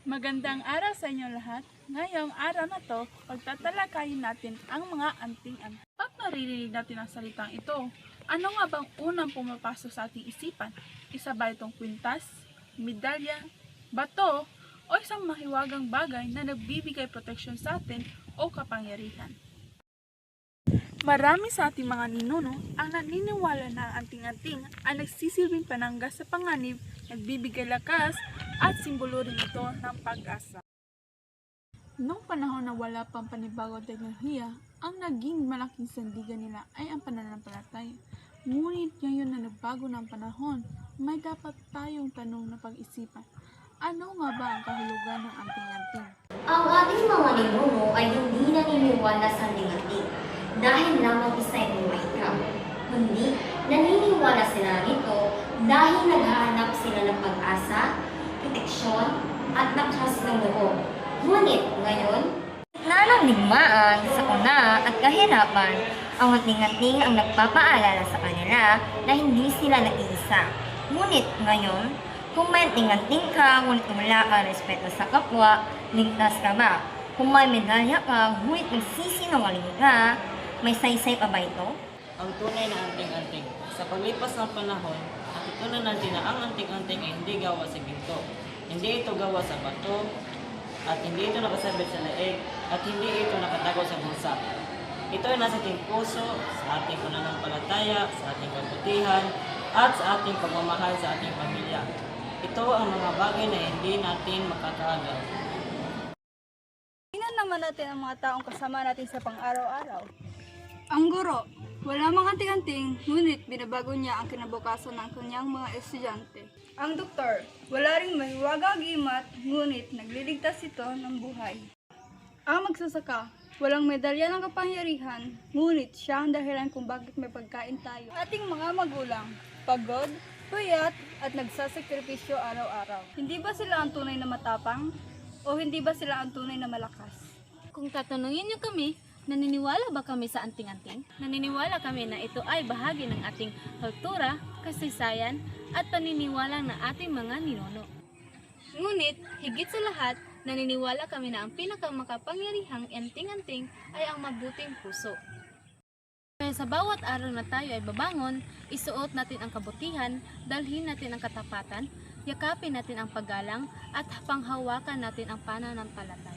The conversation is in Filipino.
Magandang araw sa inyo lahat. Ngayong araw na to, pagtatalakayin natin ang mga anting-anting. Pag naririnig natin ang salitang ito, ano nga bang unang pumapasok sa ating isipan? Isa ba itong kwintas, medalya, bato, o isang mahiwagang bagay na nagbibigay proteksyon sa atin o kapangyarihan? Marami sa ating mga ninuno ang naniniwala na ang anting-anting ay nagsisilbing panangga sa panganib, nagbibigay lakas at simbolo rin ito ng pag-asa. Noong panahon na wala pang panibagong teknolohiya, ang naging malaking sandigan nila ay ang pananampalataya. Ngunit ngayon na nagbago ng panahon, may dapat tayong tanong na pag-isipan. Ano nga ba ang kahulugan ng anting-anting? Ang ating mga ninuno ay hindi naniniwala sa anting-anting dahil lamang isa'y bumaika. Kundi, naniniwala sila rito dahil naghahanap sila ng pag-asa, proteksyon, at lakas ng loob. Ngunit ngayon, gitna ng digmaan, sakuna at kahirapan, ang anting-anting ang nagpapaalala sa kanila na hindi sila nag-iisa. Ngunit ngayon, kung may anting-anting ka, ngunit wala ka respeto sa kapwa, ligtas ka ba? Kung may medalya ka, ngunit nagsisinungaling ka, may saysay pa ba ito? Ang tunay na anting-anting. Sa paglipas ng panahon, natutunan natin na ang anting-anting ay hindi gawa sa ginto. Hindi ito gawa sa bato, at hindi ito nakasabit sa leeg, at hindi ito nakatago sa bulsa. Ito ay nasa ating puso, sa ating pananampalataya, sa ating kabutihan, at sa ating pagmamahal sa ating pamilya. Ito ang mga bagay na hindi natin makakaagaw. Tingnan naman natin ang mga taong kasama natin sa pang-araw-araw. Ang guro, wala mang anting-anting, ngunit binabago niya ang kinabukasan ng kanyang mga estudyante. Ang doktor, wala ring mahiwagang imat, ngunit nagliligtas ito ng buhay. Ang magsasaka, walang medalya ng kapangyarihan, ngunit siya ang dahilan kung bakit may pagkain tayo. Ating mga magulang, pagod, puyat, at nagsasakripisyo araw-araw. Hindi ba sila ang tunay na matapang? O hindi ba sila ang tunay na malakas? Kung tatanungin niyo kami, naniniwala ba kami sa anting-anting? Naniniwala kami na ito ay bahagi ng ating kultura, kasaysayan, at paniniwala ng ating mga ninuno. Ngunit, higit sa lahat, naniniwala kami na ang pinakamakapangyarihang anting-anting ay ang mabuting puso. Kaya sa bawat araw na tayo ay babangon, isuot natin ang kabutihan, dalhin natin ang katapatan, yakapin natin ang paggalang, at panghawakan natin ang pananampalataya.